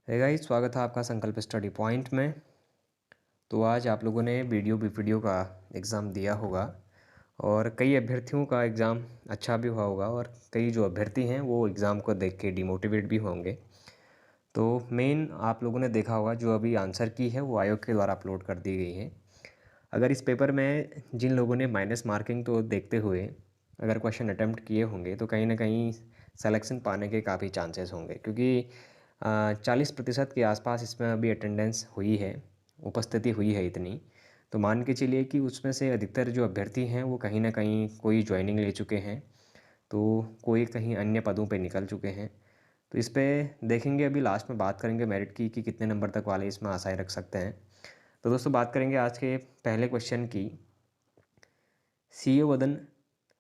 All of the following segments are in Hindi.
हे गाइस, स्वागत है आपका संकल्प स्टडी पॉइंट में। तो आज आप लोगों ने वीडियो का एग्ज़ाम दिया होगा और कई अभ्यर्थियों का एग्ज़ाम अच्छा भी हुआ होगा और कई जो अभ्यर्थी हैं वो एग्ज़ाम को देख के डिमोटिवेट भी होंगे। तो मेन आप लोगों ने देखा होगा जो अभी आंसर की है वो आयोग के द्वारा अपलोड कर दी गई है। अगर इस पेपर में जिन लोगों ने माइनस मार्किंग तो देखते हुए अगर क्वेश्चन अटैम्प्ट किए होंगे तो कहीं ना कहीं सिलेक्शन पाने के काफ़ी चांसेस होंगे, क्योंकि 40% के आसपास इसमें अभी अटेंडेंस हुई है, उपस्थिति हुई है इतनी। तो मान के चलिए कि उसमें से अधिकतर जो अभ्यर्थी हैं वो कहीं ना कहीं कोई ज्वाइनिंग ले चुके हैं, तो कोई कहीं अन्य पदों पे निकल चुके हैं। तो इस पे देखेंगे, अभी लास्ट में बात करेंगे मेरिट की कि कितने नंबर तक वाले इसमें आशाएं रख सकते हैं। तो दोस्तों बात करेंगे आज के पहले क्वेश्चन की। सीयो वदन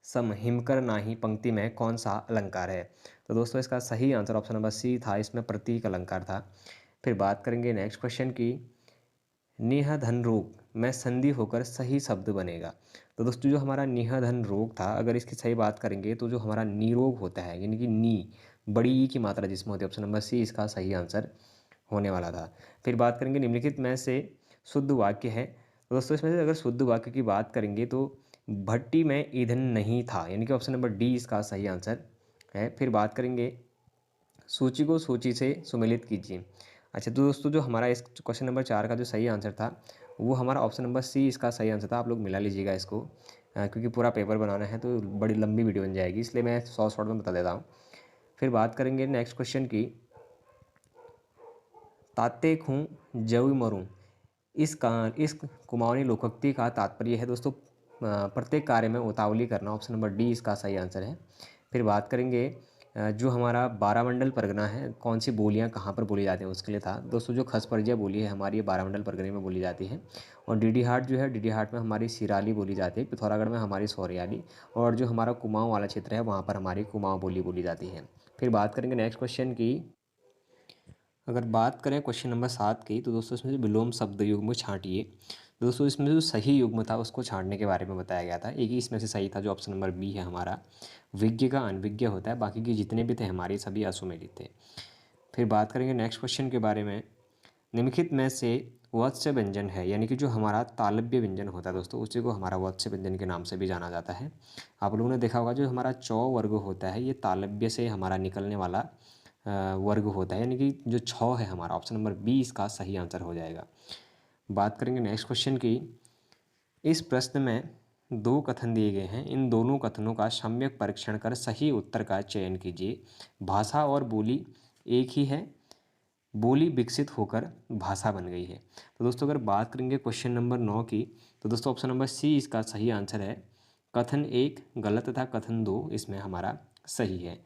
सम हिमकर नाही पंक्ति में कौन सा अलंकार है? तो दोस्तों इसका सही आंसर ऑप्शन नंबर सी था, इसमें प्रतीक अलंकार था। फिर बात करेंगे नेक्स्ट क्वेश्चन की। नेह धन रोग में संधि होकर सही शब्द बनेगा। तो दोस्तों जो हमारा नेह धन रोग था, अगर इसकी सही बात करेंगे तो जो हमारा नीरोग होता है, यानी कि नी बड़ी ई की मात्रा जिसमें होती है, ऑप्शन नंबर सी इसका सही आंसर होने वाला था। फिर बात करेंगे निम्नलिखित में से शुद्ध वाक्य है। तो दोस्तों इसमें से अगर शुद्ध वाक्य की बात करेंगे तो भट्टी में ईंधन नहीं था, यानी कि ऑप्शन नंबर डी इसका सही आंसर है। फिर बात करेंगे सूची को सूची से सुमेलित कीजिए। अच्छा, तो दोस्तों जो हमारा इस क्वेश्चन नंबर 4 का जो सही आंसर था वो हमारा ऑप्शन नंबर सी इसका सही आंसर था। आप लोग मिला लीजिएगा इसको, क्योंकि पूरा पेपर बनाना है तो बड़ी लंबी वीडियो बन जाएगी, इसलिए मैं शॉर्ट में बता देता हूँ। फिर बात करेंगे नेक्स्ट क्वेश्चन की। ताते खूँ जव मरूँ, इस कुमाऊनी लोकोक्ति का तात्पर्य है दोस्तों प्रत्येक कार्य में उतावली करना, ऑप्शन नंबर डी इसका सही आंसर है। फिर बात करेंगे जो हमारा बारामंडल परगना है, कौन सी बोलियां कहाँ पर बोली जाती हैं उसके लिए था। दोस्तों जो खस परजिया बोली है हमारी, ये बारामंडल परगने में बोली जाती है। और डीडी हाट जो है, डीडी हाट में हमारी सिराली बोली जाती है, पिथौरागढ़ में हमारी सौरियाली, और जो हमारा कुमाऊँ वाला क्षेत्र है वहाँ पर हमारी कुमाऊँ बोली बोली जाती है। फिर बात करेंगे नेक्स्ट क्वेश्चन की। अगर बात करें क्वेश्चन नंबर 7 की, तो दोस्तों इसमें जो विलोम शब्द युग्म छांटिए। तो दोस्तों इसमें जो सही युग्म था उसको छांटने के बारे में बताया गया था। एक ही इसमें से सही था जो ऑप्शन नंबर बी है हमारा, विज्ञ का अनविज्ञ होता है, बाकी के जितने भी थे हमारे सभी असुमेलित थे। फिर बात करेंगे नेक्स्ट क्वेश्चन के बारे में। निम्नलिखित में से वत्स्य व्यंजन है, यानी कि जो हमारा तालव्य व्यंजन होता है दोस्तों, उसी को हमारा वत्स्य व्यंजन के नाम से भी जाना जाता है। आप लोगों ने देखा होगा जो हमारा चौ वर्ग होता है ये तालव्य से हमारा निकलने वाला वर्ग होता है, यानी कि जो छौ है हमारा, ऑप्शन नंबर बी इसका सही आंसर हो जाएगा। बात करेंगे नेक्स्ट क्वेश्चन की। इस प्रश्न में दो कथन दिए गए हैं, इन दोनों कथनों का सम्यक परीक्षण कर सही उत्तर का चयन कीजिए। भाषा और बोली एक ही है, बोली विकसित होकर भाषा बन गई है। तो दोस्तों अगर बात करेंगे क्वेश्चन नंबर 9 की, तो दोस्तों ऑप्शन नंबर सी इसका सही आंसर है। कथन 1 गलत तथा कथन 2 इसमें हमारा सही है।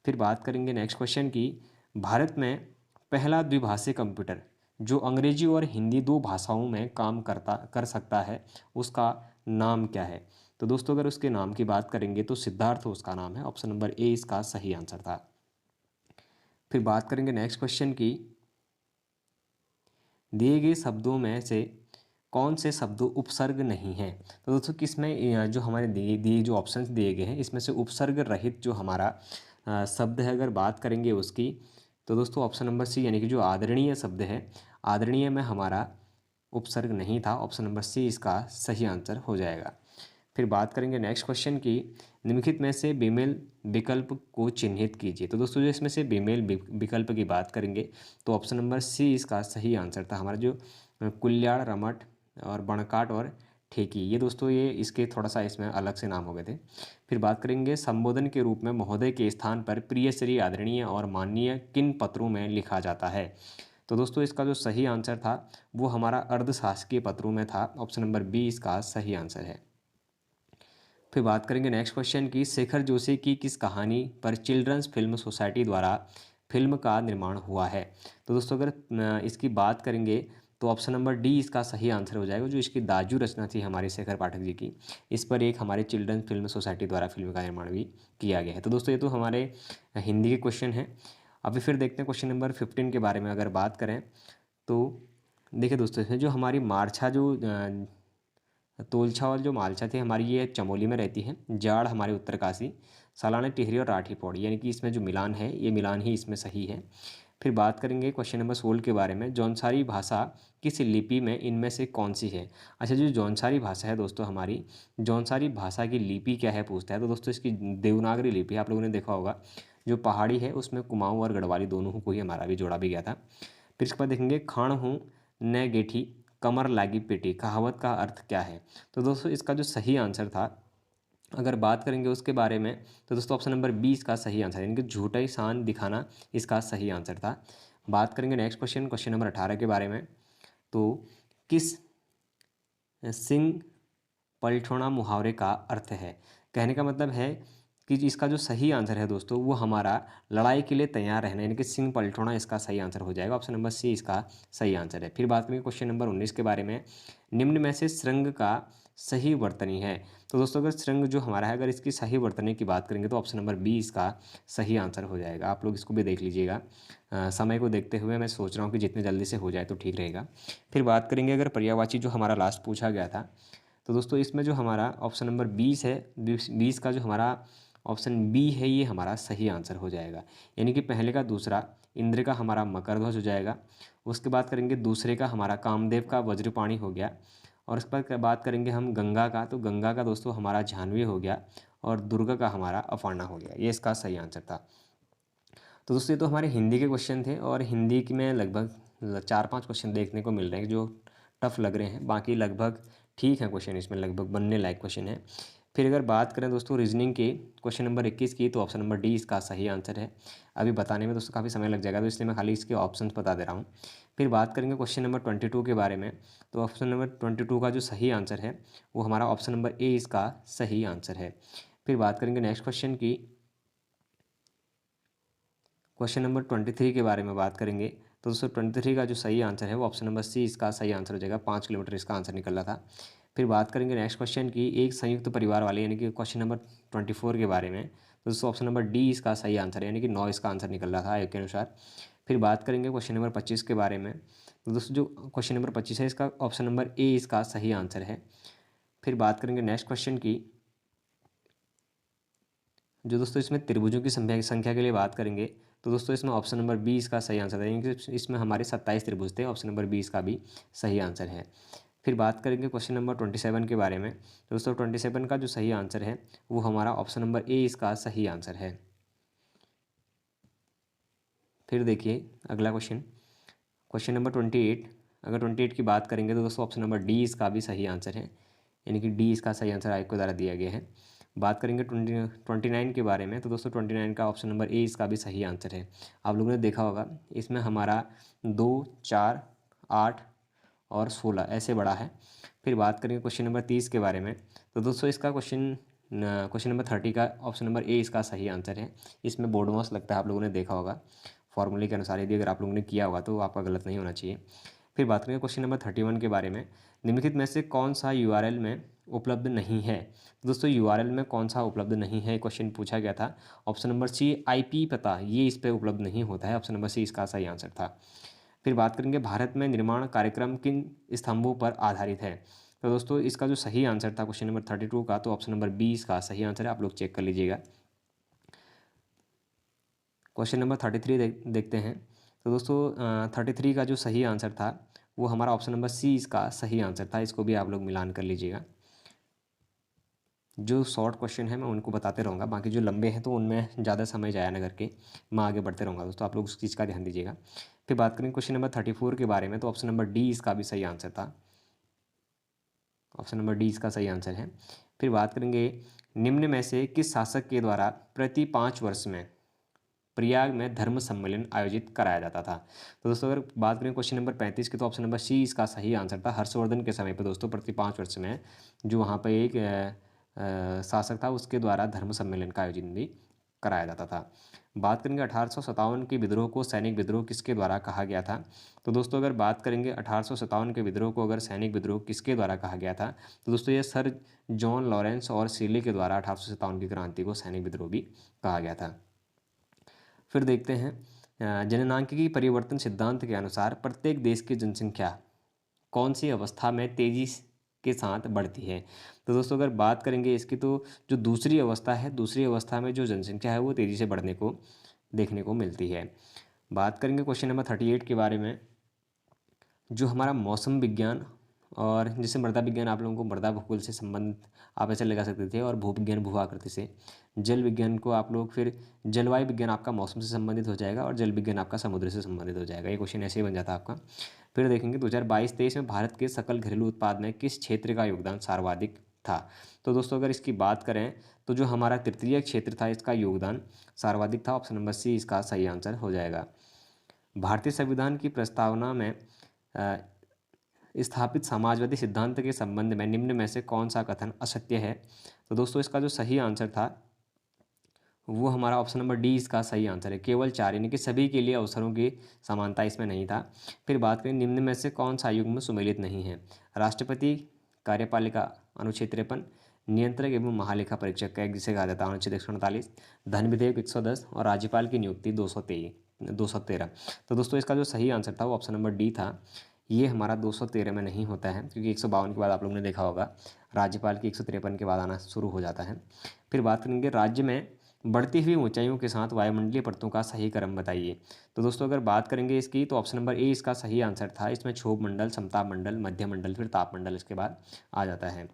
फिर बात करेंगे नेक्स्ट क्वेश्चन की। भारत में पहला द्विभाषी कंप्यूटर जो अंग्रेजी और हिंदी दो भाषाओं में काम कर सकता है उसका नाम क्या है? तो दोस्तों अगर उसके नाम की बात करेंगे तो सिद्धार्थ उसका नाम है, ऑप्शन नंबर ए इसका सही आंसर था। फिर बात करेंगे नेक्स्ट क्वेश्चन की। दिए गए शब्दों में से कौन से शब्द उपसर्ग नहीं हैं? तो दोस्तों किसमें जो हमारे दिए दिए जो ऑप्शंस दिए गए हैं इसमें से उपसर्ग रहित जो हमारा शब्द है अगर बात करेंगे उसकी, तो दोस्तों ऑप्शन नंबर सी यानी कि जो आदरणीय शब्द है, आदरणीय में हमारा उपसर्ग नहीं था, ऑप्शन नंबर सी इसका सही आंसर हो जाएगा। फिर बात करेंगे नेक्स्ट क्वेश्चन की। निम्नलिखित में से बेमेल विकल्प को चिन्हित कीजिए। तो दोस्तों जो इसमें से बेमेल विकल्प की बात करेंगे तो ऑप्शन नंबर सी इसका सही आंसर था। हमारा जो कुल्याड़, रमट और बणकाट और ठेकी, ये दोस्तों ये इसके थोड़ा सा इसमें अलग से नाम हो गए थे। फिर बात करेंगे संबोधन के रूप में महोदय के स्थान पर प्रिय, श्री, आदरणीय और माननीय किन पत्रों में लिखा जाता है? तो दोस्तों इसका जो सही आंसर था वो हमारा अर्धशासकीय पत्रों में था, ऑप्शन नंबर बी इसका सही आंसर है। फिर बात करेंगे नेक्स्ट क्वेश्चन की। शेखर जोशी की किस कहानी पर चिल्ड्रंस फिल्म सोसाइटी द्वारा फिल्म का निर्माण हुआ है? तो दोस्तों अगर इसकी बात करेंगे तो ऑप्शन नंबर डी इसका सही आंसर हो जाएगा। जो इसकी दाजू रचना थी हमारे शेखर पाठक जी की, इस पर एक हमारे चिल्ड्रंस फिल्म सोसाइटी द्वारा फिल्म का निर्माण भी किया गया है। तो दोस्तों ये तो हमारे हिंदी के क्वेश्चन हैं। अभी फिर देखते हैं क्वेश्चन नंबर 15 के बारे में अगर बात करें तो देखिए दोस्तों इसमें जो हमारी मारछा जो तोलछा जो मालछा थी हमारी, ये चमोली में रहती है। जाड़ हमारे उत्तरकाशी, सालाना टिहरी और राठी पौड़ी, यानी कि इसमें जो मिलान है ये मिलान ही इसमें सही है। फिर बात करेंगे क्वेश्चन नंबर 16 के बारे में, जौनसारी भाषा किस लिपि में इनमें से कौन सी है। अच्छा, जो जौनसारी भाषा है दोस्तों हमारी, जौनसारी भाषा की लिपि क्या है पूछता है, तो दोस्तों इसकी देवनागरी लिपि है। आप लोगों ने देखा होगा जो पहाड़ी है उसमें कुमाऊँ और गढ़वाली दोनों को ही हमारा भी जोड़ा भी गया था। फिर इसके बाद देखेंगे, खाण हूँ न गेठी कमर लागी पेटी, कहावत का अर्थ क्या है। तो दोस्तों इसका जो सही आंसर था, अगर बात करेंगे उसके बारे में, तो दोस्तों ऑप्शन नंबर 20 का सही आंसर है, यानी कि झूठा ही शान दिखाना इसका सही आंसर था। बात करेंगे नेक्स्ट क्वेश्चन, क्वेश्चन नंबर 18 के बारे में, तो किस सिंह पलटोना मुहावरे का अर्थ है। कहने का मतलब है कि इसका जो सही आंसर है दोस्तों वो हमारा लड़ाई के लिए तैयार रहना, यानी कि सिंह पलटोना इसका सही आंसर हो जाएगा। ऑप्शन नंबर सी इसका सही आंसर है। फिर बात करेंगे क्वेश्चन नंबर 19 के बारे में, निम्न में से श्रृंग का सही वर्तनी है। तो दोस्तों अगर श्रृंग जो हमारा है, अगर इसकी सही वर्तनी की बात करेंगे तो ऑप्शन नंबर बी इसका सही आंसर हो जाएगा। आप लोग इसको भी देख लीजिएगा। समय को देखते हुए मैं सोच रहा हूँ कि जितने जल्दी से हो जाए तो ठीक रहेगा। फिर बात करेंगे अगर पर्यायवाची जो हमारा लास्ट पूछा गया था, तो दोस्तों इसमें जो हमारा ऑप्शन नंबर 20 है, 20 का जो हमारा ऑप्शन बी है ये हमारा सही आंसर हो जाएगा। यानी कि पहले का दूसरा इंद्र का हमारा मकर ध्वज हो जाएगा। उसके बाद करेंगे दूसरे का हमारा कामदेव का वज्रपाणी हो गया। और उसके बाद बात करेंगे हम गंगा का, तो गंगा का दोस्तों हमारा जाह्नवी हो गया। और दुर्गा का हमारा अपर्णा हो गया। ये इसका सही आंसर था। तो दोस्तों ये तो हमारे हिंदी के क्वेश्चन थे, और हिंदी की में लगभग 4-5 क्वेश्चन देखने को मिल रहे हैं जो टफ लग रहे हैं। बाकी लगभग ठीक है क्वेश्चन, इसमें लगभग बनने लायक क्वेश्चन है। फिर अगर बात करें दोस्तों रीजनिंग के क्वेश्चन नंबर 21 की, तो ऑप्शन नंबर डी इसका सही आंसर है। अभी बताने में दोस्तों काफ़ी समय लग जाएगा, तो इसलिए मैं खाली इसके ऑप्शन बता दे रहा हूँ। फिर बात करेंगे क्वेश्चन नंबर 22 के बारे में, तो ऑप्शन नंबर 22 का जो सही आंसर है वो हमारा ऑप्शन नंबर ए इसका सही आंसर है। फिर बात करेंगे नेक्स्ट क्वेश्चन की, क्वेश्चन नंबर 23 के बारे में बात करेंगे। तो दोस्तों 23 का जो सही आंसर है वो ऑप्शन नंबर सी इसका सही आंसर हो जाएगा। 5 किलोमीटर इसका आंसर निकल रहा था। फिर बात करेंगे नेक्स्ट क्वेश्चन की, एक संयुक्त परिवार वाले, यानी कि क्वेश्चन नंबर 24 के बारे में। तो दोस्तों ऑप्शन नंबर डी इसका सही आंसर है, यानी कि 9 इसका आंसर निकल रहा था आयोग के अनुसार। फिर बात करेंगे क्वेश्चन नंबर 25 के बारे में। तो दोस्तों जो क्वेश्चन नंबर 25 है इसका ऑप्शन नंबर ए इसका सही आंसर है। फिर बात करेंगे नेक्स्ट क्वेश्चन की, जो दोस्तों इसमें त्रिभुजों की संख्या के लिए बात करेंगे, तो दोस्तों इसमें ऑप्शन नंबर 20 का सही आंसर है, यानी कि इसमें हमारे 27 त्रिभुज थे। ऑप्शन नंबर 20 का भी सही आंसर है। फिर बात करेंगे क्वेश्चन नंबर 27 के बारे में। तो दोस्तों 27 का जो सही आंसर है वो हमारा ऑप्शन नंबर ए इसका सही आंसर है। फिर देखिए अगला क्वेश्चन, क्वेश्चन नंबर 28। अगर 28 की बात करेंगे तो दोस्तों ऑप्शन नंबर डी इसका भी सही आंसर है, यानी कि डी इसका सही आंसर आयोग के द्वारा दिया गया है। बात करेंगे 29 के बारे में, तो दोस्तों 29 का ऑप्शन नंबर ए इसका भी सही आंसर है। आप लोगों ने देखा होगा इसमें हमारा 2, 4, 8 और 16 ऐसे बड़ा है। फिर बात करेंगे क्वेश्चन नंबर 30 के बारे में, तो दोस्तों इसका क्वेश्चन नंबर 30 का ऑप्शन नंबर ए इसका सही आंसर है। इसमें बोर्ड मास लगता है, आप लोगों ने देखा होगा फॉर्मूले के अनुसार, यदि अगर आप लोगों ने किया होगा तो आपका गलत नहीं होना चाहिए। फिर बात करेंगे क्वेश्चन नंबर 31 के बारे में, निम्नलिखित में से कौन सा यूआरएल में उपलब्ध नहीं है। तो दोस्तों यूआरएल में कौन सा उपलब्ध नहीं है क्वेश्चन पूछा गया था। ऑप्शन नंबर सी आईपी पता, ये इस पर उपलब्ध नहीं होता है। ऑप्शन नंबर सी इसका सही आंसर था। फिर बात करेंगे भारत में निर्माण कार्यक्रम किन स्तंभों पर आधारित है। तो दोस्तों इसका जो सही आंसर था क्वेश्चन नंबर 32 का, तो ऑप्शन नंबर 20 का सही आंसर है। आप लोग चेक कर लीजिएगा। क्वेश्चन नंबर 33 देखते हैं। तो दोस्तों 33 का जो सही आंसर था वो हमारा ऑप्शन नंबर सी इसका सही आंसर था। इसको भी आप लोग मिलान कर लीजिएगा। जो शॉर्ट क्वेश्चन है मैं उनको बताते रहूँगा, बाकी जो लंबे हैं तो उनमें ज़्यादा समय जाया ना करके मैं आगे बढ़ते रहूँगा दोस्तों, आप लोग उस चीज़ का ध्यान दीजिएगा। फिर बात करें क्वेश्चन नंबर 34 के बारे में, तो ऑप्शन नंबर डी इसका भी सही आंसर था। ऑप्शन नंबर डी इसका सही आंसर है। फिर बात करेंगे निम्न में से किस शासक के द्वारा प्रति 5 वर्ष में प्रयाग में धर्म सम्मेलन आयोजित कराया जाता था। तो दोस्तों अगर बात करें क्वेश्चन नंबर 35 की, तो ऑप्शन नंबर सी इसका सही आंसर था। हर्षवर्धन के समय पर दोस्तों प्रति 5 वर्ष में जो वहाँ पर एक शासक था उसके द्वारा धर्म सम्मेलन का आयोजन भी कराया जाता था। बात करेंगे 1857 के विद्रोह को सैनिक विद्रोह किसके द्वारा कहा गया था। तो दोस्तों अगर बात करेंगे 1857 के विद्रोह को अगर सैनिक विद्रोह किसके द्वारा कहा गया था, तो दोस्तों ये सर जॉन लॉरेंस और सीली के द्वारा 1857 की क्रांति को सैनिक विद्रोह भी कहा गया था। फिर देखते हैं जननांकिकी परिवर्तन सिद्धांत के अनुसार प्रत्येक देश की जनसंख्या कौन सी अवस्था में तेजी के साथ बढ़ती है। तो दोस्तों अगर बात करेंगे इसकी, तो जो दूसरी अवस्था है, दूसरी अवस्था में जो जनसंख्या है वो तेज़ी से बढ़ने को देखने को मिलती है। बात करेंगे क्वेश्चन नंबर 38 के बारे में। जो हमारा मौसम विज्ञान और जैसे मृदा विज्ञान आप लोगों को मृदा भूगोल से संबंधित आप ऐसे लगा सकते थे, और भू विज्ञान भू आकृति से। जल विज्ञान को आप लोग फिर जलवायु विज्ञान आपका मौसम से संबंधित हो जाएगा, और जल विज्ञान आपका समुद्र से संबंधित हो जाएगा। ये क्वेश्चन ऐसे ही बन जाता है आपका। फिर देखेंगे 2022-23 में भारत के सकल घरेलू उत्पाद में किस क्षेत्र का योगदान सर्वाधिक था। तो दोस्तों अगर इसकी बात करें तो जो हमारा तृतीय क्षेत्र था इसका योगदान सर्वाधिक था। ऑप्शन नंबर सी इसका सही आंसर हो जाएगा। भारतीय संविधान की प्रस्तावना में अ, स्थापित समाजवादी सिद्धांत के संबंध में निम्न में से कौन सा कथन असत्य है। तो दोस्तों इसका जो सही आंसर था वो हमारा ऑप्शन नंबर डी इसका सही आंसर है। केवल 4 यानी कि सभी के लिए अवसरों की समानता इसमें नहीं था। फिर बात करें निम्न में से कौन सा युग्म सुमेलित नहीं है। राष्ट्रपति, कार्यपालिका अनुच्छेद 53, नियंत्रक एवं महालेखा परीक्षक का एक जिसे कहा जाता है अनुच्छेद 148, धन विधेयक 110 और राज्यपाल की नियुक्ति 213। तो दोस्तों इसका जो सही आंसर था वो ऑप्शन नंबर डी था। ये हमारा 213 में नहीं होता है, क्योंकि 152 के बाद आप लोगों ने देखा होगा राज्यपाल की 153 के बाद आना शुरू हो जाता है। फिर बात करेंगे राज्य में बढ़ती हुई ऊंचाइयों के साथ वायुमंडलीय परतों का सही क्रम बताइए। तो दोस्तों अगर बात करेंगे इसकी तो ऑप्शन नंबर ए इसका सही आंसर था। इसमें क्षोभ मंडल, समताप मंडल, मध्य मंडल, फिर ताप मंडल इसके बाद आ जाता है।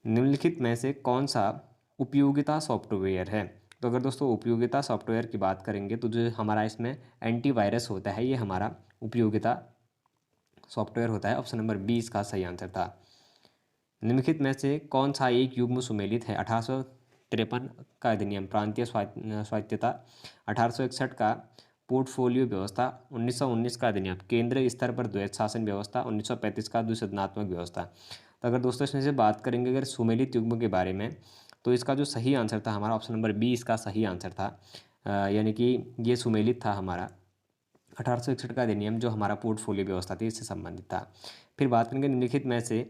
निम्नलिखित में से कौन सा उपयोगिता सॉफ्टवेयर है। तो अगर दोस्तों उपयोगिता सॉफ्टवेयर की बात करेंगे तो जो हमारा इसमें एंटीवायरस होता है ये हमारा उपयोगिता सॉफ्टवेयर होता है। ऑप्शन नंबर बी इसका सही आंसर था। निम्नलिखित में से कौन सा एक युग्म सुमेलित है। 1853 का अधिनियम प्रांतीय स्वायत्तता, 1861 का पोर्टफोलियो व्यवस्था, 1919 का अधिनियम केंद्रीय स्तर पर द्वैध शासन व्यवस्था, 1935 का द्विसदनात्मक व्यवस्था। तो अगर दोस्तों इसमें से बात करेंगे अगर सुमेलित युग्म के बारे में तो इसका जो सही आंसर था हमारा ऑप्शन नंबर बी इसका सही आंसर था। यानी कि ये सुमेलित था हमारा 1861 का अधिनियम जो हमारा पोर्टफोलियो व्यवस्था थी इससे संबंधित था। फिर बात करेंगे निम्नलिखित में से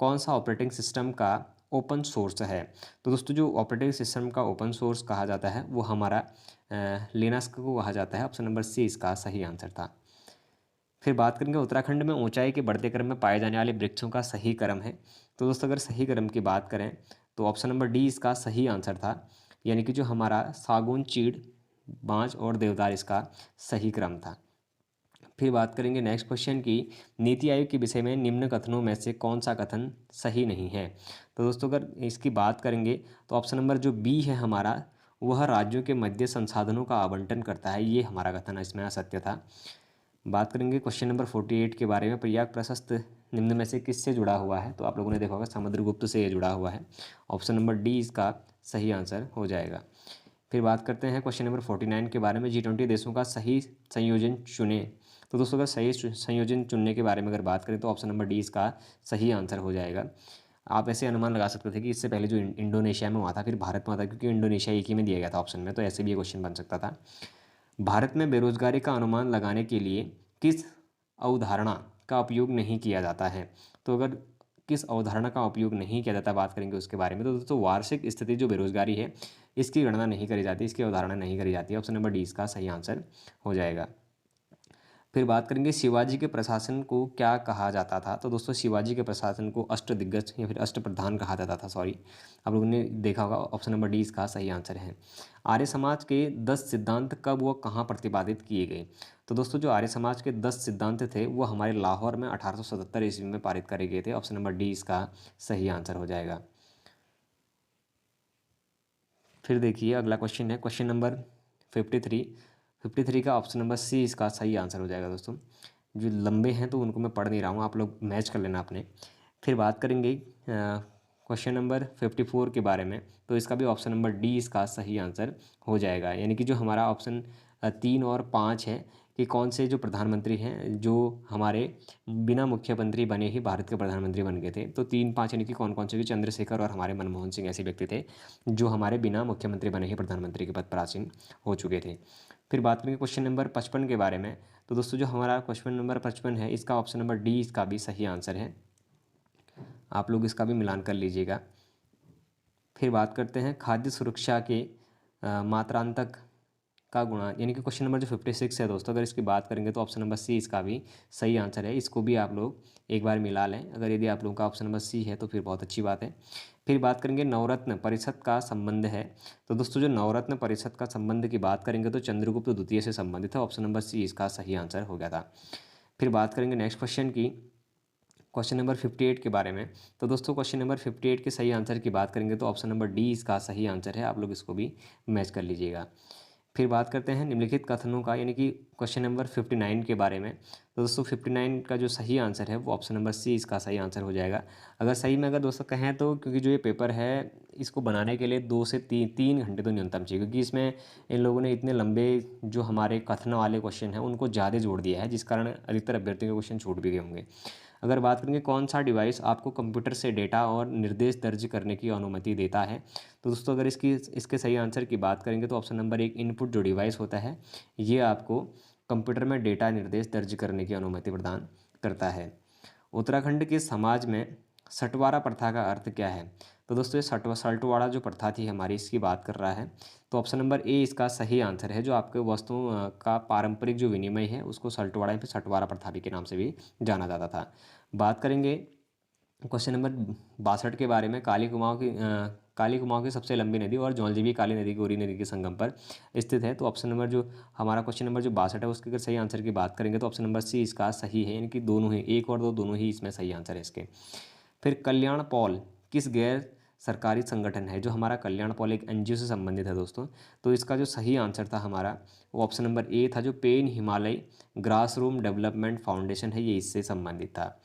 कौन सा ऑपरेटिंग सिस्टम का ओपन सोर्स है। तो दोस्तों जो ऑपरेटिंग सिस्टम का ओपन सोर्स कहा जाता है वो हमारा लिनक्स को कहा जाता है। ऑप्शन नंबर सी इसका सही आंसर था। फिर बात करेंगे उत्तराखंड में ऊंचाई के बढ़ते क्रम में पाए जाने वाले वृक्षों का सही क्रम है। तो दोस्तों अगर सही क्रम की बात करें तो ऑप्शन नंबर डी इसका सही आंसर था। यानी कि जो हमारा सागौन, चीड़, बांज और देवदार इसका सही क्रम था। फिर बात करेंगे नेक्स्ट क्वेश्चन की, नीति आयोग के विषय में निम्न कथनों में से कौन सा कथन सही नहीं है। तो दोस्तों अगर इसकी बात करेंगे तो ऑप्शन नंबर जो बी है हमारा वह राज्यों के मध्य संसाधनों का आवंटन करता है, ये हमारा कथन इसमें असत्य था। बात करेंगे क्वेश्चन नंबर 48 के बारे में, प्रयाग प्रशस्त निम्न में से किससे जुड़ा हुआ है। तो आप लोगों ने देखा होगा समुद्रगुप्त से ये जुड़ा हुआ है। ऑप्शन नंबर डी इसका सही आंसर हो जाएगा। फिर बात करते हैं क्वेश्चन नंबर 49 के बारे में, G20 देशों का सही संयोजन चुने। तो दोस्तों अगर सही संयोजन चुनने के बारे में अगर बात करें तो ऑप्शन नंबर डी इसका सही आंसर हो जाएगा। आप ऐसे अनुमान लगा सकते थे कि इससे पहले जो इंडोनेशिया में हुआ था फिर भारत में हुआ था, क्योंकि इंडोनेशिया एक ही में दिया गया था ऑप्शन में, तो ऐसे भी ये क्वेश्चन बन सकता था। भारत में बेरोजगारी का अनुमान लगाने के लिए किस अवधारणा का उपयोग नहीं किया जाता है। तो अगर किस अवधारणा का उपयोग नहीं किया जाता बात करेंगे उसके बारे में तो दोस्तों वार्षिक स्थिति जो बेरोजगारी है इसकी गणना नहीं करी जाती, इसकी अवधारणा नहीं करी जाती है। ऑप्शन नंबर डी इसका सही आंसर हो जाएगा। फिर बात करेंगे शिवाजी के प्रशासन को क्या कहा जाता था। तो दोस्तों शिवाजी के प्रशासन को अष्टदिग्गज या फिर अष्टप्रधान कहा जाता था, सॉरी आप लोगों ने देखा होगा। ऑप्शन नंबर डी इसका सही आंसर है। आर्य समाज के 10 सिद्धांत कब व कहाँ प्रतिपादित किए गए। तो दोस्तों जो आर्य समाज के 10 सिद्धांत थे वो हमारे लाहौर में 1877 ईस्वी में पारित करे गए थे। ऑप्शन नंबर डी इसका सही आंसर हो जाएगा। फिर देखिए अगला क्वेश्चन है क्वेश्चन नंबर 53 का ऑप्शन नंबर सी इसका सही आंसर हो जाएगा। दोस्तों जो लंबे हैं तो उनको मैं पढ़ नहीं रहा हूँ, आप लोग मैच कर लेना अपने। फिर बात करेंगे क्वेश्चन नंबर 54 के बारे में, तो इसका भी ऑप्शन नंबर डी इसका सही आंसर हो जाएगा। यानी कि जो हमारा ऑप्शन 3 और 5 है कि कौन से जो प्रधानमंत्री हैं जो हमारे बिना मुख्यमंत्री बने ही भारत के प्रधानमंत्री बन गए थे। तो 3 5 यानी कि कौन कौन से भी, चंद्रशेखर और हमारे मनमोहन सिंह ऐसे व्यक्ति थे जो हमारे बिना मुख्यमंत्री बने ही प्रधानमंत्री के पद पर आसीन हो चुके थे। फिर बात करेंगे क्वेश्चन नंबर 55 के बारे में। तो दोस्तों जो हमारा क्वेश्चन नंबर 55 है इसका ऑप्शन नंबर डी इसका भी सही आंसर है। आप लोग इसका भी मिलान कर लीजिएगा। फिर बात करते हैं खाद्य सुरक्षा के मात्रांतक का गुणा, यानी कि क्वेश्चन नंबर जो 56 है दोस्तों, अगर इसकी बात करेंगे तो ऑप्शन नंबर सी इसका भी सही आंसर है। इसको भी आप लोग एक बार मिला लें, अगर यदि आप लोगों का ऑप्शन नंबर सी है तो फिर बहुत अच्छी बात है। फिर बात करेंगे नवरत्न परिषद का संबंध है। तो दोस्तों जो नवरत्न परिषद का संबंध की बात करेंगे तो चंद्रगुप्त द्वितीय से संबंधित है। ऑप्शन नंबर सी इसका सही आंसर हो गया था। फिर बात करेंगे नेक्स्ट क्वेश्चन की, क्वेश्चन नंबर 58 के बारे में। तो दोस्तों क्वेश्चन नंबर 58 के सही आंसर की बात करेंगे तो ऑप्शन नंबर डी इसका सही आंसर है। आप लोग इसको भी मैच कर लीजिएगा। फिर बात करते हैं निम्नलिखित कथनों का, यानी कि क्वेश्चन नंबर 59 के बारे में। तो दोस्तों 59 का जो सही आंसर है वो ऑप्शन नंबर सी इसका सही आंसर हो जाएगा। अगर सही में अगर दोस्तों कहें तो, क्योंकि जो ये पेपर है इसको बनाने के लिए 2 से 3 घंटे तो न्यूनतम चाहिए, क्योंकि इसमें इन लोगों ने इतने लंबे जो हमारे कथन वाले क्वेश्चन हैं उनको ज़्यादा जोड़ दिया है, जिस कारण अधिकतर अभ्यर्थियों के क्वेश्चन छूट भी गए होंगे। अगर बात करेंगे कौन सा डिवाइस आपको कंप्यूटर से डेटा और निर्देश दर्ज करने की अनुमति देता है, तो दोस्तों अगर इसके सही आंसर की बात करेंगे तो ऑप्शन नंबर 1 इनपुट जो डिवाइस होता है ये आपको कंप्यूटर में डेटा निर्देश दर्ज करने की अनुमति प्रदान करता है। उत्तराखंड के समाज में सटवारा प्रथा का अर्थ क्या है, तो दोस्तों ये सलटवाड़ा जो प्रथा थी हमारी, इसकी बात कर रहा है। तो ऑप्शन नंबर ए इसका सही आंसर है। जो आपके वस्तुओं का पारंपरिक जो विनिमय है उसको सलटवाड़ा या फिर सटवारा प्रथा भी के नाम से भी जाना जाता था। बात करेंगे क्वेश्चन नंबर 62 के बारे में। काली कुमाऊं की सबसे लंबी नदी और जौलजीबी काली नदी गौरी नदी के संगम पर स्थित है। तो ऑप्शन नंबर जो हमारा क्वेश्चन नंबर जो 62 है उसके अगर सही आंसर की बात करेंगे तो ऑप्शन नंबर सी इसका सही है, यानी कि दोनों ही, एक और दो दोनों ही इसमें सही आंसर है इसके। फिर कल्याण पॉल किस गैर सरकारी संगठन है, जो हमारा कल्याण पॉल एक एनजीओ से संबंधित है दोस्तों। तो इसका जो सही आंसर था हमारा वो ऑप्शन नंबर ए था, जो pan Himalaya grassroots development foundation है, ये इससे संबंधित था।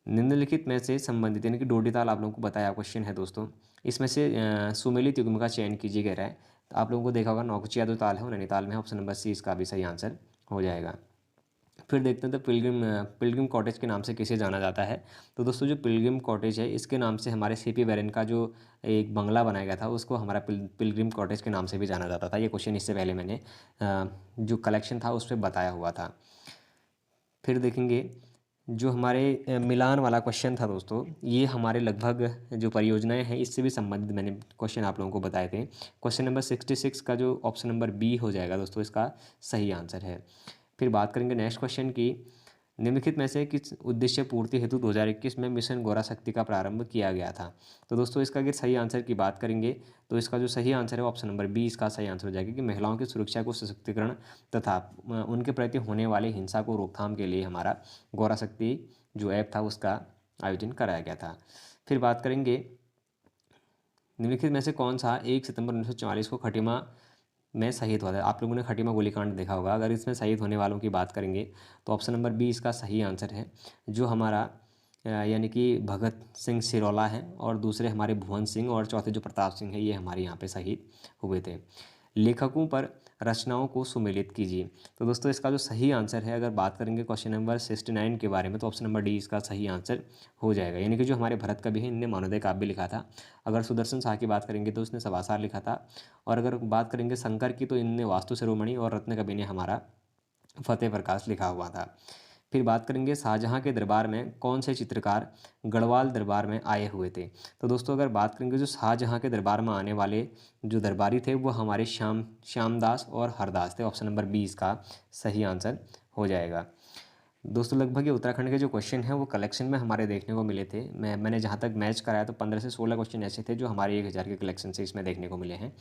निम्नलिखित में से संबंधित, यानी कि डोडीताल आप लोगों को बताया क्वेश्चन है दोस्तों, इसमें से सुमेलित युग्म का चयन कीजिए कह रहा है। तो आप लोगों को देखा होगा नौकुचिया जो ताल है वो नैनीताल में है। ऑप्शन नंबर सी इसका भी सही आंसर हो जाएगा। फिर देखते हैं तो पिलग्रिम कॉटेज के नाम से किसे जाना जाता है। तो दोस्तों जो पिलग्रिम कॉटेज है इसके नाम से हमारे सीपी वेरेन का जो एक बंगला बनाया गया था उसको हमारा पिलग्रिम कॉटेज के नाम से भी जाना जाता था। ये क्वेश्चन इससे पहले मैंने जो कलेक्शन था उस पर बताया हुआ था। फिर देखेंगे जो हमारे मिलान वाला क्वेश्चन था दोस्तों, ये हमारे लगभग जो परियोजनाएं हैं इससे भी संबंधित मैंने क्वेश्चन आप लोगों को बताए थे। क्वेश्चन नंबर 66 का जो ऑप्शन नंबर बी हो जाएगा दोस्तों, इसका सही आंसर है। फिर बात करेंगे नेक्स्ट क्वेश्चन की, निम्नलिखित में से किस उद्देश्य पूर्ति हेतु 2021 में मिशन गौरा शक्ति का प्रारंभ किया गया था। तो दोस्तों इसका अगर सही आंसर की बात करेंगे तो इसका जो सही आंसर है ऑप्शन नंबर बी इसका सही आंसर हो जाएगा, कि महिलाओं की सुरक्षा को सशक्तिकरण तथा उनके प्रति होने वाली हिंसा को रोकथाम के लिए हमारा गौरा शक्ति जो ऐप था उसका आयोजन कराया गया था। फिर बात करेंगे निम्नलिखित में से कौन सा 1 सितंबर 1944 को खटीमा में शहीद हुआ था। आप लोगों ने खटीमा गोलीकांड देखा होगा। अगर इसमें शहीद होने वालों की बात करेंगे तो ऑप्शन नंबर बी इसका सही आंसर है। जो हमारा यानी कि भगत सिंह सिरौला है और दूसरे हमारे भुवन सिंह और चौथे जो प्रताप सिंह है ये हमारे यहाँ पे शहीद हुए थे। लेखकों पर रचनाओं को सुमेलित कीजिए। तो दोस्तों इसका जो सही आंसर है, अगर बात करेंगे क्वेश्चन नंबर 69 के बारे में, तो ऑप्शन नंबर डी इसका सही आंसर हो जाएगा। यानी कि जो हमारे भरत कवि हैं इनने मानवोदय काव्य लिखा था। अगर सुदर्शन शाह की बात करेंगे तो उसने सभासार लिखा था। और अगर बात करेंगे शंकर की तो इनने वास्तु शिरोमणि और रत्न कवि ने हमारा फतेह प्रकाश लिखा हुआ था। फिर बात करेंगे शाहजहाँ के दरबार में कौन से चित्रकार गढ़वाल दरबार में आए हुए थे। तो दोस्तों अगर बात करेंगे जो शाहजहाँ के दरबार में आने वाले जो दरबारी थे वो हमारे श्यामदास और हरदास थे। ऑप्शन नंबर बी इसका सही आंसर हो जाएगा। दोस्तों लगभग ये उत्तराखंड के जो क्वेश्चन हैं वो कलेक्शन में हमारे देखने को मिले थे। मैंने जहाँ तक मैच कराया तो 15 से 16 क्वेश्चन ऐसे थे जो हमारे 1000 के कलेक्शन से इसमें देखने को मिले हैं।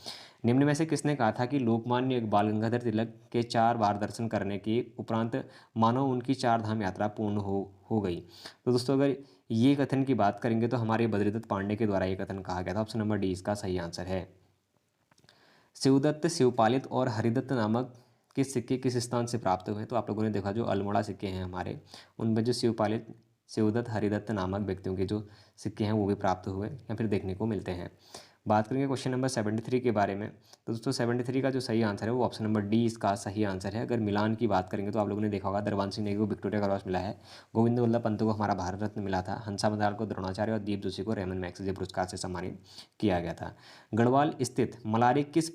निम्न में से किसने कहा था कि लोकमान्य बाल गंगाधर तिलक के 4 बार दर्शन करने के उपरांत मानो उनकी 4 धाम यात्रा पूर्ण हो गई। तो दोस्तों अगर ये कथन की बात करेंगे तो हमारे बद्रीदत्त पांडे के द्वारा ये कथन कहा गया था। ऑप्शन नंबर डी इसका सही आंसर है। शिवदत्त शिवपालित और हरिदत्त नामक किस सिक्के किस स्थान से प्राप्त हुए। तो आप लोगों ने देखा जो अल्मोड़ा सिक्के हैं हमारे, उनमें जो शिवपालित शिवदत्त हरिदत्त नामक व्यक्तियों के जो सिक्के हैं वो भी प्राप्त हुए या फिर देखने को मिलते हैं। बात करेंगे क्वेश्चन नंबर 73 के बारे में। तो दोस्तों 73 का जो सही आंसर है वो ऑप्शन नंबर डी इसका सही आंसर है। अगर मिलान की बात करेंगे तो आप लोगों ने देखा होगा दरबान सिंह नेगी को विक्टोरिया क्रॉस मिला है, गोविंद वल्लभ पंत को हमारा भारत रत्न मिला था, हंसा मदाल को द्रोणाचार्य और दीप जोशी को रेमन मैग्सेसे पुरस्कार से सम्मानित किया गया था। गढ़वाल स्थित मलारी किस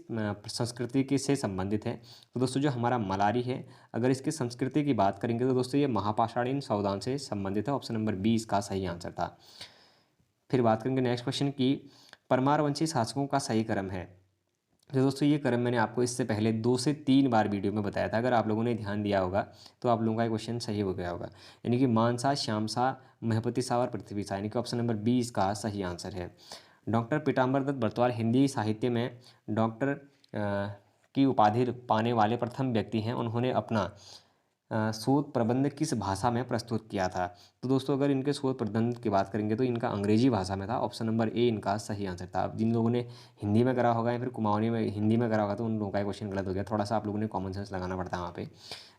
संस्कृति के से संबंधित है। तो दोस्तों जो हमारा मलारी है अगर इसकी संस्कृति की बात करेंगे तो दोस्तों ये महापाषाणीन संविधान से संबंधित है। ऑप्शन नंबर बी इसका सही आंसर था। फिर बात करेंगे नेक्स्ट क्वेश्चन की, परमारवंशी शासकों का सही क्रम है। तो दोस्तों ये क्रम मैंने आपको इससे पहले 2 से 3 बार वीडियो में बताया था। अगर आप लोगों ने ध्यान दिया होगा तो आप लोगों का ये क्वेश्चन सही हो गया होगा। यानी कि मानसा, श्यामसा, महपति शाह और पृथ्वी शाह, यानी कि ऑप्शन नंबर बी इसका सही आंसर है। डॉक्टर पीताम्बर दत्त बर्तवाल हिंदी साहित्य में डॉक्टर की उपाधि पाने वाले प्रथम व्यक्ति हैं। उन्होंने अपना शोध प्रबंध किस भाषा में प्रस्तुत किया था? तो दोस्तों अगर इनके शोध प्रबंध की बात करेंगे तो इनका अंग्रेजी भाषा में था। ऑप्शन नंबर ए इनका सही आंसर था। अब जिन लोगों ने हिंदी में करा होगा या फिर कुमाऊनी में हिंदी में करा होगा तो उन लोगों का क्वेश्चन गलत हो गया। थोड़ा सा आप लोगों ने कॉमन सेंस लगाना पड़ता है वहाँ पे।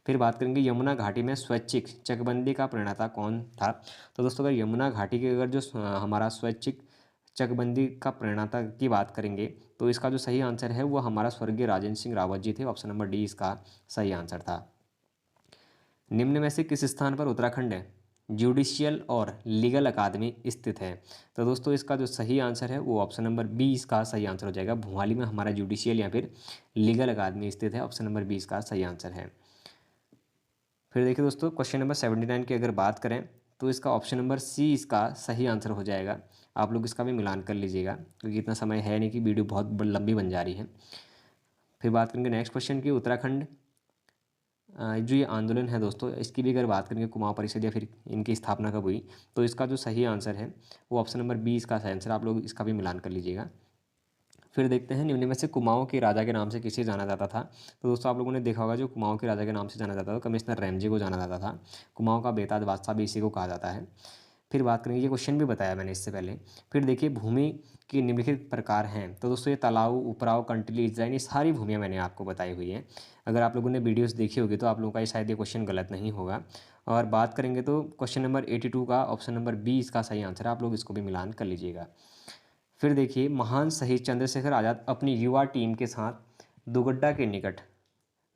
फिर बात करेंगे यमुना घाटी में स्वैच्छिक चकबंदी का प्रणेता कौन था? तो दोस्तों अगर यमुना घाटी के अगर जो हमारा स्वैच्छिक चकबंदी का प्रणेता की बात करेंगे तो इसका जो सही आंसर है वो हमारा स्वर्गीय राजेंद्र सिंह रावत जी थे। ऑप्शन नंबर डी इसका सही आंसर था। निम्न में से किस स्थान पर उत्तराखंड जुडिशियल और लीगल अकादमी स्थित है? तो दोस्तों इसका जो सही आंसर है वो ऑप्शन नंबर बी इसका सही आंसर हो जाएगा। भोपाली में हमारा जुडिशियल या फिर लीगल अकादमी स्थित है। ऑप्शन नंबर बी इसका सही आंसर है। फिर देखिए दोस्तों क्वेश्चन नंबर 79 की अगर बात करें तो इसका ऑप्शन नंबर सी इसका सही आंसर हो जाएगा। आप लोग इसका भी मिलान कर लीजिएगा क्योंकि इतना समय है नहीं कि वीडियो बहुत लंबी बन जा रही है। फिर बात करेंगे नेक्स्ट क्वेश्चन की। उत्तराखंड जो ये आंदोलन है दोस्तों इसकी भी अगर बात करेंगे कुमाऊं परिषद या फिर इनकी स्थापना कब हुई तो इसका जो सही आंसर है वो ऑप्शन नंबर बी इसका सही आंसर। आप लोग इसका भी मिलान कर लीजिएगा। फिर देखते हैं निम्न में से कुमाऊं के राजा के नाम से किसे जाना जाता था? तो दोस्तों आप लोगों ने देखा होगा जो कुमाऊं के राजा के नाम से जाना जाता था कमिश्नर रैमजे को जाना जाता था। कुमाऊं का बेताज बादशाह भी इसी को कहा जाता है। फिर बात करेंगे, ये क्वेश्चन भी बताया मैंने इससे पहले। फिर देखिए भूमि के निम्नलिखित प्रकार हैं। तो दोस्तों ये तालाब, उपराव, कंटली, इजराइन, ये सारी भूमियाँ मैंने आपको बताई हुई हैं। अगर आप लोगों ने वीडियोस देखी होगी तो आप लोगों का ये शायद ये क्वेश्चन गलत नहीं होगा। और बात करेंगे तो क्वेश्चन नंबर 82 का ऑप्शन नंबर बी इसका सही आंसर है। आप लोग इसको भी मिलान कर लीजिएगा। फिर देखिए महान शहीद चंद्रशेखर आज़ाद अपनी युवा टीम के साथ दुगड्डा के निकट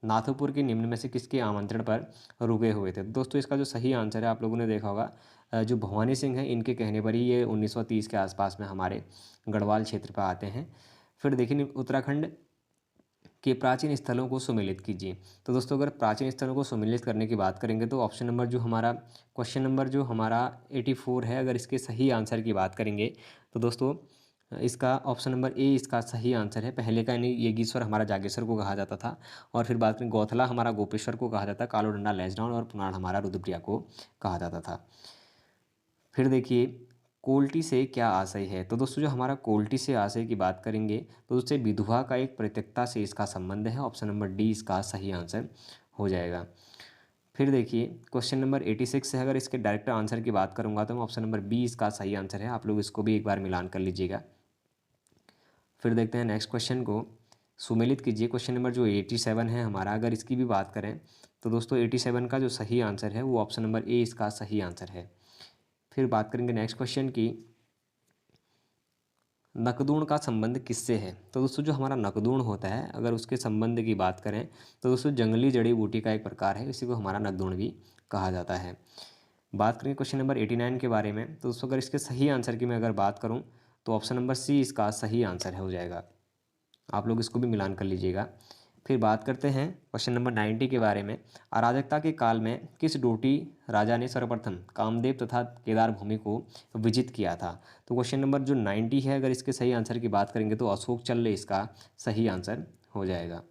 नाथुपुर के निम्न में से किसके आमंत्रण पर रुके हुए थे? दोस्तों इसका जो सही आंसर है आप लोगों ने देखा होगा जो भवानी सिंह हैं इनके कहने पर ही ये 1930 के आसपास में हमारे गढ़वाल क्षेत्र पर आते हैं। फिर देखिए उत्तराखंड के प्राचीन स्थलों को सुमेलित कीजिए। तो दोस्तों अगर प्राचीन स्थलों को सुमेलित करने की बात करेंगे तो ऑप्शन नंबर जो हमारा क्वेश्चन नंबर जो हमारा 84 है, अगर इसके सही आंसर की बात करेंगे तो दोस्तों इसका ऑप्शन नंबर ए इसका सही आंसर है। पहले का यानी येगीश्वर हमारा जागेश्वर को कहा जाता था और फिर बात करें गौथला हमारा गोपेश्वर को कहा जाता, कालो डंडा लैंसडाउन और पुनाड़ हमारा रुद्रप्रिया को कहा जाता था। फिर देखिए कोल्टी से क्या आशय है? तो दोस्तों जो हमारा कोल्टी से आशय की बात करेंगे तो उससे विधवा का एक प्रत्यक्षता से इसका संबंध है। ऑप्शन नंबर डी इसका सही आंसर हो जाएगा। फिर देखिए क्वेश्चन नंबर 86 से अगर इसके डायरेक्ट आंसर की बात करूंगा तो ऑप्शन नंबर बी इसका सही आंसर है। आप लोग इसको भी एक बार मिलान कर लीजिएगा। फिर देखते हैं नेक्स्ट क्वेश्चन को, सुमेलित कीजिए। क्वेश्चन नंबर जो 87 है हमारा, अगर इसकी भी बात करें तो दोस्तों 87 का जो सही आंसर है वो ऑप्शन नंबर ए इसका सही आंसर है। फिर बात करेंगे नेक्स्ट क्वेश्चन की, नकदूण का संबंध किससे है? तो दोस्तों जो हमारा नकदूण होता है अगर उसके संबंध की बात करें तो दोस्तों जंगली जड़ी बूटी का एक प्रकार है, इसी को हमारा नकदूण भी कहा जाता है। बात करें क्वेश्चन नंबर 89 के बारे में तो दोस्तों अगर इसके सही आंसर की मैं अगर बात करूं तो ऑप्शन नंबर सी इसका सही आंसर हो जाएगा। आप लोग इसको भी मिलान कर लीजिएगा। फिर बात करते हैं क्वेश्चन नंबर 90 के बारे में। अराजकता के काल में किस डोटी राजा ने सर्वप्रथम कामदेव तथा केदार भूमि को विजित किया था? तो क्वेश्चन नंबर जो 90 है अगर इसके सही आंसर की बात करेंगे तो अशोक चल्ल इसका सही आंसर हो जाएगा।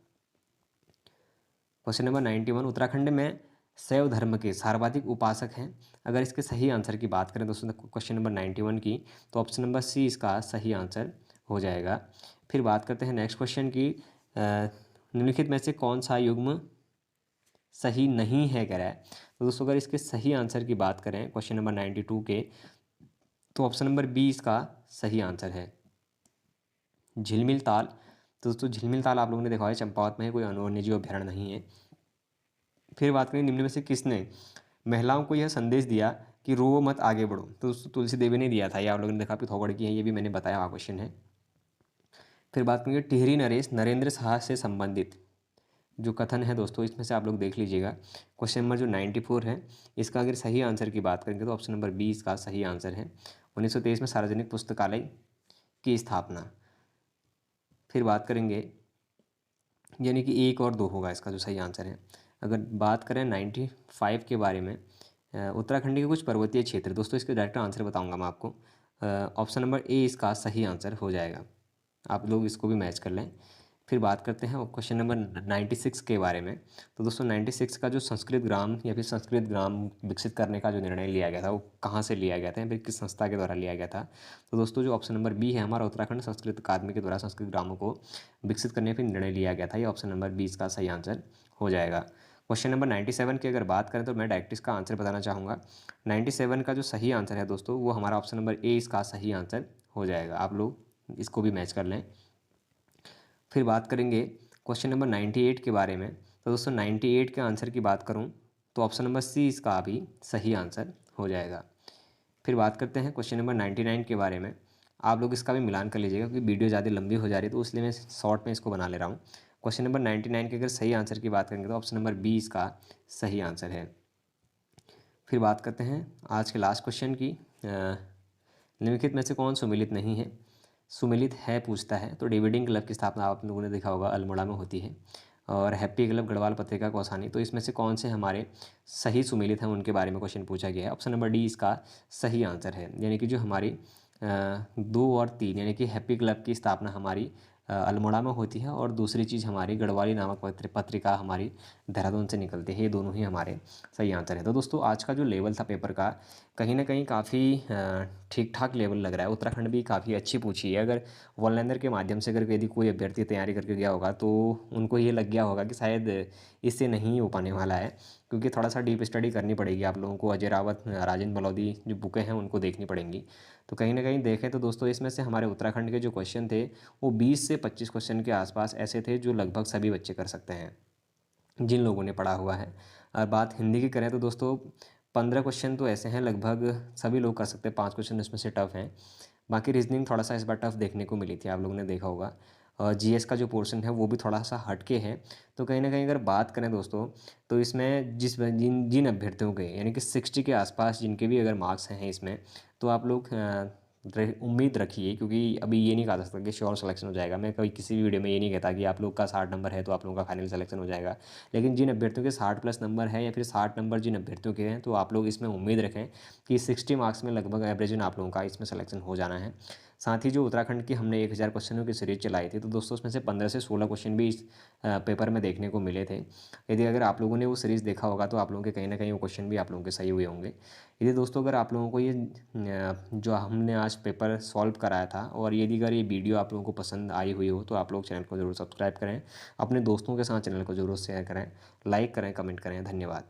क्वेश्चन नंबर 91, उत्तराखंड में शैव धर्म के सर्वाधिक उपासक हैं? अगर इसके सही आंसर की बात करें दोस्तों क्वेश्चन नंबर 91 की तो ऑप्शन नंबर सी इसका सही आंसर हो जाएगा। फिर बात करते हैं नेक्स्ट क्वेश्चन की, निम्नलिखित में से कौन सा युग्म सही नहीं है कह रहा है? तो दोस्तों अगर इसके सही आंसर की बात करें क्वेश्चन नंबर 92 के तो ऑप्शन नंबर बी इसका सही आंसर है, झिलमिल ताल। तो दोस्तों झिलमिल ताल आप लोगों ने देखा है चंपावत में है, कोई वन्यजीव अभ्यारण्य नहीं है। फिर बात करें निम्न में से किसने महिलाओं को यह संदेश दिया कि रो मत आगे बढ़ो? तो दोस्तों तुलसी देवी ने दिया था, ये आप लोगों ने देखा पिथौरागढ़ की है, ये भी मैंने बताया हुआ क्वेश्चन है। फिर बात करेंगे टिहरी नरेश नरेंद्र शाह से संबंधित जो कथन है दोस्तों इसमें से आप लोग देख लीजिएगा। क्वेश्चन नंबर जो 94 है इसका अगर सही आंसर की बात करेंगे तो ऑप्शन नंबर बी इसका सही आंसर है, 1923 में सार्वजनिक पुस्तकालय की स्थापना। फिर बात करेंगे यानी कि 1 और 2 होगा इसका जो सही आंसर है। अगर बात करें 95 के बारे में, उत्तराखंड के कुछ पर्वतीय क्षेत्र, दोस्तों इसके डायरेक्ट आंसर बताऊंगा मैं आपको। ऑप्शन नंबर ए इसका सही आंसर हो जाएगा। आप लोग इसको भी मैच कर लें। फिर बात करते हैं क्वेश्चन नंबर 96 के बारे में। तो दोस्तों 96 का जो संस्कृत ग्राम या फिर संस्कृत ग्राम विकसित करने का जो निर्णय लिया गया था वो कहाँ से लिया गया था या फिर किस संस्था के द्वारा लिया गया था। तो दोस्तों जो ऑप्शन नंबर बी है हमारा, उत्तराखंड संस्कृत अकादमी के द्वारा संस्कृत ग्रामों को विकसित करने का निर्णय लिया गया था। ये ऑप्शन नंबर 20 का सही आंसर हो जाएगा। क्वेश्चन नंबर 97 की अगर बात करें तो मैं डायरेक्ट इसका आंसर बताना चाहूँगा। 97 का जो सही आंसर है दोस्तों वो हमारा ऑप्शन नंबर ए इसका सही आंसर हो जाएगा। आप लोग इसको भी मैच कर लें। फिर बात करेंगे क्वेश्चन नंबर 98 के बारे में। तो दोस्तों 98 के आंसर की बात करूं तो ऑप्शन नंबर सी इसका भी सही आंसर हो जाएगा। फिर बात करते हैं क्वेश्चन नंबर 99 के बारे में। आप लोग इसका भी मिलान कर लीजिएगा क्योंकि वीडियो ज़्यादा लंबी हो जा रही है तो इसलिए मैं शॉर्ट में इसको बना ले रहा हूँ। क्वेश्चन नंबर 99 के अगर सही आंसर की बात करेंगे तो ऑप्शन नंबर बी इसका सही आंसर है। फिर बात करते हैं आज के लास्ट क्वेश्चन की। निम्नलिखित में से कौन सुमेलित नहीं है? सुमेलित है पूछता है तो डिबेटिंग क्लब की स्थापना आप लोगों ने देखा होगा अल्मोड़ा में होती है, और हैप्पी क्लब गढ़वाल पत्रिका कौसानी। तो इसमें से कौन से हमारे सही सुमेलित हैं उनके बारे में क्वेश्चन पूछा गया है। ऑप्शन नंबर डी इसका सही आंसर है, यानी कि जो हमारी 2 और 3 यानी कि हैप्पी क्लब की स्थापना हमारी अल्मोड़ा में होती है और दूसरी चीज़ हमारी गढ़वाली नामक पत्रिका हमारी देहरादून से निकलती है। ये दोनों ही हमारे सही आंसर है। तो दोस्तों आज का जो लेवल था पेपर का कहीं ना कहीं काफ़ी ठीक ठाक लेवल लग रहा है। उत्तराखंड भी काफ़ी अच्छी पूछी है। अगर वनलाइनर के माध्यम से अगर यदि कोई अभ्यर्थी तैयारी करके गया होगा तो उनको ये लग गया होगा कि शायद इससे नहीं हो पाने वाला है, क्योंकि थोड़ा सा डीप स्टडी करनी पड़ेगी आप लोगों को। अजय रावत, राजेंद्र बलौदी जो बुकें हैं उनको देखनी पड़ेंगी। तो कहीं ना कहीं देखें तो दोस्तों इसमें से हमारे उत्तराखंड के जो क्वेश्चन थे वो 20 से 25 क्वेश्चन के आसपास ऐसे थे जो लगभग सभी बच्चे कर सकते हैं जिन लोगों ने पढ़ा हुआ है। और बात हिंदी की करें तो दोस्तों 15 क्वेश्चन तो ऐसे हैं लगभग सभी लोग कर सकते हैं, 5 क्वेश्चन इसमें से टफ हैं। बाकी रीजनिंग थोड़ा सा इस बार टफ देखने को मिली थी, आप लोगों ने देखा होगा। और जीएस का जो पोर्शन है वो भी थोड़ा सा हटके है। तो कहीं ना कहीं अगर बात करें दोस्तों तो इसमें जिन जिन अभ्यर्थियों के यानी कि 60 के आसपास जिनके भी अगर मार्क्स हैं इसमें, तो आप लोग उम्मीद रखिए, क्योंकि अभी ये नहीं कहा जा सकता कि श्योर सिलेक्शन हो जाएगा। मैं कभी किसी भी वीडियो में ये नहीं कहता कि आप लोग का 60 नंबर है तो आप लोगों का फाइनल सिलेक्शन हो जाएगा। लेकिन जिन अभ्यर्थियों के 60 प्लस नंबर है या फिर 60 नंबर जिन अभ्यर्थियों के हैं तो आप लोग इसमें उम्मीद रखें कि 60 मार्क्स में लगभग एवरेज में आप लोगों का इसमें सिलेक्शन हो जाना है। साथ ही जो उत्तराखंड की हमने 1000 क्वेश्चनों की सीरीज चलाई थी तो दोस्तों उसमें से 15 से 16 क्वेश्चन भी इस पेपर में देखने को मिले थे। यदि अगर आप लोगों ने वो सीरीज़ देखा होगा तो आप लोगों के कहीं ना कहीं वो क्वेश्चन भी आप लोगों के सही हुए होंगे। यदि दोस्तों अगर आप लोगों को ये जो हमने आज पेपर सॉल्व कराया था और यदि अगर ये वीडियो आप लोगों को पसंद आई हुई हो तो आप लोग चैनल को ज़रूर सब्सक्राइब करें, अपने दोस्तों के साथ चैनल को ज़रूर शेयर करें, लाइक करें, कमेंट करें। धन्यवाद।